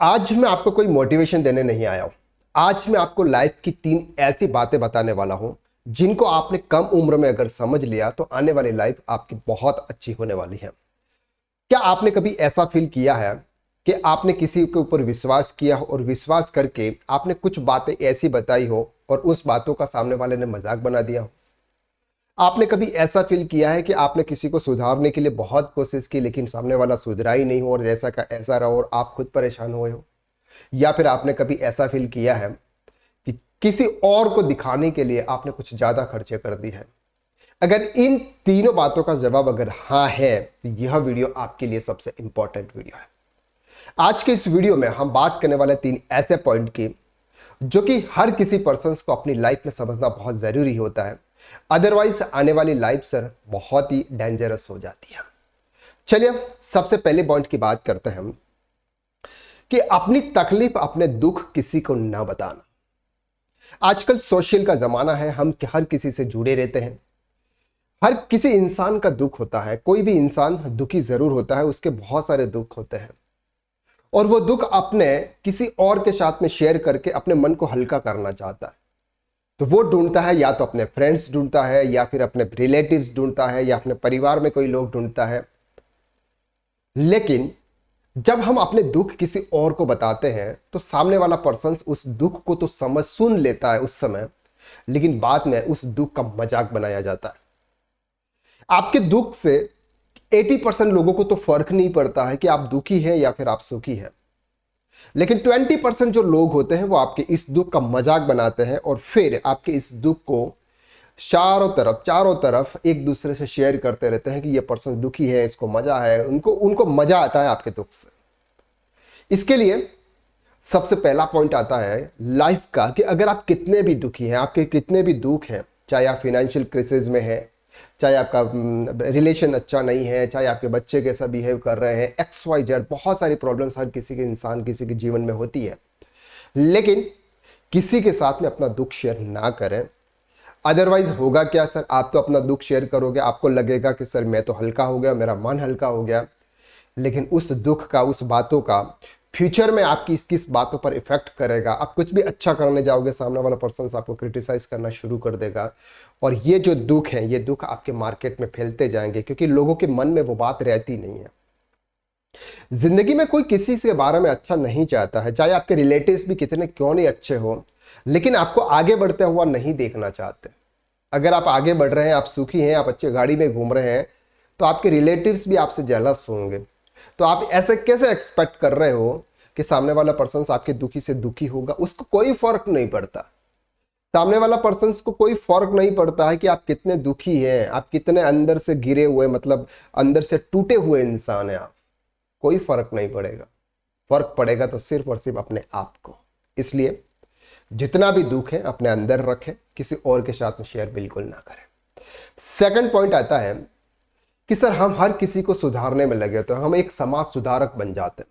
आज मैं आपको कोई मोटिवेशन देने नहीं आया हूं। आज मैं आपको लाइफ की 3 ऐसी बातें बताने वाला हूं जिनको आपने कम उम्र में अगर समझ लिया तो आने वाली लाइफ आपकी बहुत अच्छी होने वाली है। क्या आपने कभी ऐसा फील किया है कि आपने किसी के ऊपर विश्वास किया हो और विश्वास करके आपने कुछ बातें ऐसी बताई हो और उस बातों का सामने वाले ने मजाक बना दिया हो? आपने कभी ऐसा फील किया है कि आपने किसी को सुधारने के लिए बहुत कोशिश की लेकिन सामने वाला सुधरा ही नहीं हो और जैसा का ऐसा रहा और आप खुद परेशान हुए हो? या फिर आपने कभी ऐसा फील किया है कि किसी और को दिखाने के लिए आपने कुछ ज्यादा खर्चे कर दी है? अगर इन तीनों बातों का जवाब अगर हाँ है तो यह वीडियो आपके लिए सबसे इंपॉर्टेंट वीडियो है। आज के इस वीडियो में हम बात करने वाले 3 ऐसे पॉइंट की जो कि हर किसी पर्सन को अपनी लाइफ में समझना बहुत जरूरी होता है, अदरवाइज आने वाली लाइफ सर बहुत ही डेंजरस हो जाती है। चलिए सबसे पहले पॉइंट की बात करते हैं हम कि अपनी तकलीफ अपने दुख किसी को ना बताना। आजकल सोशल का जमाना है, हम हर किसी से जुड़े रहते हैं। हर किसी इंसान का दुख होता है, कोई भी इंसान दुखी जरूर होता है, उसके बहुत सारे दुख होते हैं और वो दुख अपने किसी और के साथ में शेयर करके अपने मन को हल्का करना चाहता है। तो वो ढूंढता है, या तो अपने फ्रेंड्स ढूंढता है या फिर अपने रिलेटिव्स ढूंढता है या अपने परिवार में कोई लोग ढूंढता है। लेकिन जब हम अपने दुख किसी और को बताते हैं तो सामने वाला पर्सन उस दुख को तो समझ सुन लेता है उस समय, लेकिन बाद में उस दुख का मजाक बनाया जाता है। आपके दुख से 80% लोगों को तो फर्क नहीं पड़ता है कि आप दुखी हैं या फिर आप सुखी हैं, लेकिन 20% जो लोग होते हैं वो आपके इस दुख का मजाक बनाते हैं और फिर आपके इस दुख को चारों तरफ एक दूसरे से शेयर करते रहते हैं कि ये पर्सन दुखी है, इसको मजा है, उनको उनको मजा आता है आपके दुख से। इसके लिए सबसे पहला पॉइंट आता है लाइफ का कि अगर आप कितने भी दुखी हैं, आपके कितने भी दुख हैं, चाहे आप फाइनेंशियल क्राइसिस में हैं, चाहे आपका रिलेशन अच्छा नहीं है, चाहे आपके बच्चे कैसा बिहेव कर रहे हैं, एक्स वाई जेड, बहुत सारी प्रॉब्लम्स हर किसी के इंसान किसी के जीवन में होती है। लेकिन किसी के साथ में अपना दुख शेयर ना करें। अदरवाइज होगा क्या सर, आप तो अपना दुख शेयर करोगे, आपको लगेगा कि सर मैं तो हल्का हो गया, मेरा मन हल्का हो गया, लेकिन उस दुख का, उस बातों का फ्यूचर में आपकी किस किस बातों पर इफेक्ट करेगा। आप कुछ भी अच्छा करने जाओगे, सामने वाला पर्सन आपको क्रिटिसाइज करना शुरू कर देगा और ये जो दुख है, ये दुख आपके मार्केट में फैलते जाएंगे क्योंकि लोगों के मन में वो बात रहती नहीं है। जिंदगी में कोई किसी के बारे में अच्छा नहीं चाहता है, चाहे आपके रिलेटिव्स भी कितने क्यों नहीं अच्छे हो, लेकिन आपको आगे बढ़ते हुआ नहीं देखना चाहते। अगर आप आगे बढ़ रहे हैं, आप सुखी हैं, आप अच्छे गाड़ी में घूम रहे हैं, तो आपके रिलेटिव्स भी आपसे जेलस होंगे। तो आप ऐसे कैसे एक्सपेक्ट कर रहे हो कि सामने वाला पर्सन आपके दुखी से दुखी होगा? उसको कोई फर्क नहीं पड़ता। सामने वाला पर्सन को कोई फर्क नहीं पड़ता है कि आप कितने दुखी हैं, आप कितने अंदर से गिरे हुए, मतलब अंदर से टूटे हुए इंसान हैं आप। कोई फर्क नहीं पड़ेगा। फर्क पड़ेगा तो सिर्फ और सिर्फ अपने आप को। इसलिए जितना भी दुख है अपने अंदर रखें, किसी और के साथ में शेयर बिल्कुल ना करें। सेकंड पॉइंट आता है कि सर हम हर किसी को सुधारने में लगे तो हम एक समाज सुधारक बन जाते हैं।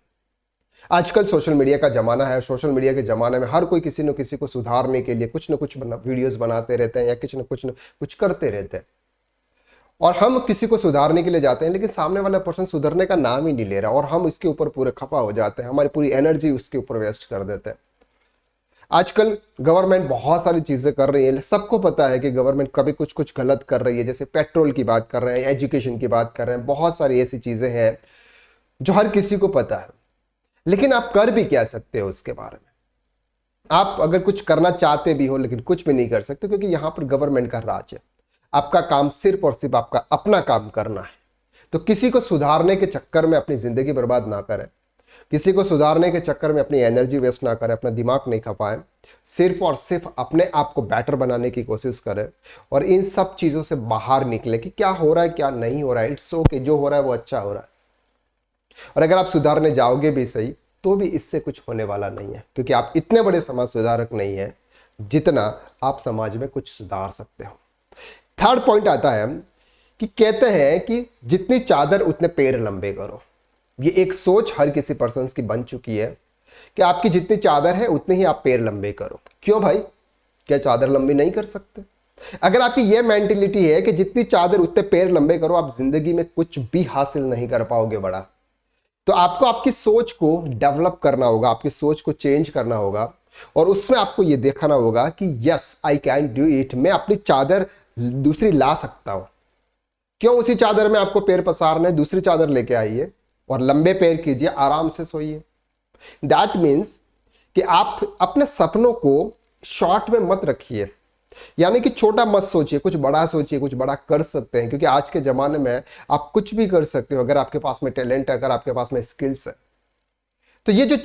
आजकल सोशल मीडिया का जमाना है, सोशल मीडिया के जमाने में हर कोई किसी न किसी को सुधारने के लिए कुछ न कुछ वीडियोस बनाते रहते हैं या कुछ न कुछ करते रहते हैं और हम किसी को सुधारने के लिए जाते हैं, लेकिन सामने वाला पर्सन सुधरने का नाम ही नहीं ले रहा और हम इसके ऊपर पूरे खपा हो जाते हैं, हमारी पूरी एनर्जी उसके ऊपर वेस्ट कर देते हैं। आजकल गवर्नमेंट बहुत सारी चीजें कर रही है, सबको पता है कि गवर्नमेंट कभी कुछ कुछ गलत कर रही है, जैसे पेट्रोल की बात कर रहे हैं, एजुकेशन की बात कर रहे हैं, बहुत सारी ऐसी चीजें हैं जो हर किसी को पता है, लेकिन आप कर भी क्या सकते हो उसके बारे में? आप अगर कुछ करना चाहते भी हो लेकिन कुछ भी नहीं कर सकते क्योंकि यहां पर गवर्नमेंट का राज है। आपका काम सिर्फ और सिर्फ आपका अपना काम करना है। तो किसी को सुधारने के चक्कर में अपनी जिंदगी बर्बाद ना करें, किसी को सुधारने के चक्कर में अपनी एनर्जी वेस्ट ना करें, अपना दिमाग नहीं खपाएं। सिर्फ और सिर्फ अपने आप को बेटर बनाने की कोशिश करें और इन सब चीजों से बाहर निकले कि क्या हो रहा है क्या नहीं हो रहा है। इट्स ओके, जो हो रहा है वो अच्छा हो रहा है। और अगर आप सुधारने जाओगे भी सही तो भी इससे कुछ होने वाला नहीं है क्योंकि आप इतने बड़े समाज सुधारक नहीं है जितना आप समाज में कुछ सुधार सकते हो। थर्ड पॉइंट आता है कि कहते हैं कि जितनी चादर उतने पैर लंबे करो। ये एक सोच हर किसी पर्सन की बन चुकी है कि आपकी जितनी चादर है उतने ही आप पैर लंबे करो। क्यों भाई, क्या चादर लंबी नहीं कर सकते? अगर आपकी यह मेंटेलिटी है कि जितनी चादर उतने पैर लंबे करो, आप जिंदगी में कुछ भी हासिल नहीं कर पाओगे बड़ा। तो आपको आपकी सोच को डेवलप करना होगा, आपकी सोच को चेंज करना होगा और उसमें आपको ये देखना होगा कि yes I can do it, मैं अपनी चादर दूसरी ला सकता हूं। क्यों उसी चादर में आपको पैर पसारना है? दूसरी चादर लेके आइए और लंबे पैर कीजिए, आराम से सोइए। दैट मीन्स कि आप अपने सपनों को शॉर्ट में मत रखिए, यानी कि छोटा मत सोचिए, कुछ बड़ा सोचिए, कुछ बड़ा कर सकते हैं, क्योंकि आज के ज़माने में आप कुछ भी कर सकते हो अगर आपके पास में टैलेंट है, अगर आपके पास में स्किल्स है। तो ये जो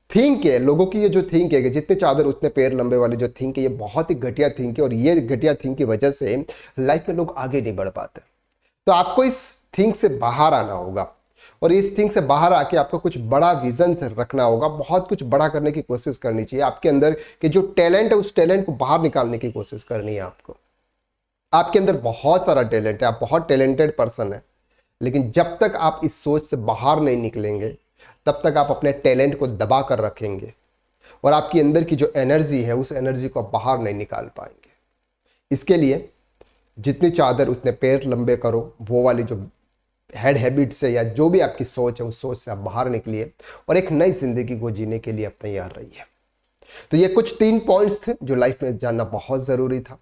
थिंक है लोगों की, ये जो थिंक है कि जितने चादर उतने पैर लंबे वाली जो थिंक है, ये बहुत ही घटिया थिंक है और ये घटिया थिंक की वजह से लाइफ में लोग आगे नहीं बढ़ पाते। तो आपको इस थिंक से बाहर आना होगा और इस थिंक से बाहर आके आपको कुछ बड़ा विजन रखना होगा, बहुत कुछ बड़ा करने की कोशिश करनी चाहिए। आपके अंदर के जो टैलेंट है उस टैलेंट को बाहर निकालने की कोशिश करनी है आपको। आपके अंदर बहुत सारा टैलेंट है, आप बहुत टैलेंटेड पर्सन है, लेकिन जब तक आप इस सोच से बाहर नहीं निकलेंगे तब तक आप अपने टैलेंट को दबा कर रखेंगे और आपकी अंदर की जो एनर्जी है उस एनर्जी को आप बाहर नहीं निकाल पाएंगे। इसके लिए जितनी चादर उतने पैर लंबे करो, वो वाली जो हेड हैबिट से या जो भी आपकी सोच है उस सोच से आप बाहर निकलिए और एक नई जिंदगी को जीने के लिए आप तैयार रहिए। तो ये कुछ 3 पॉइंट्स थे जो लाइफ में जानना बहुत ज़रूरी था।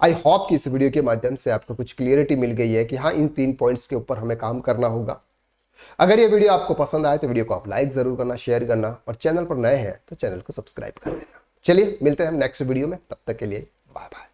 आई होप कि इस वीडियो के माध्यम से आपको कुछ क्लियरिटी मिल गई है कि हाँ, इन 3 पॉइंट्स के ऊपर हमें काम करना होगा। अगर ये वीडियो आपको पसंद आए तो वीडियो को आप लाइक ज़रूर करना, शेयर करना और चैनल पर नए हैं तो चैनल को सब्सक्राइब कर लेना। चलिए मिलते हैं नेक्स्ट वीडियो में, तब तक के लिए बाय बाय।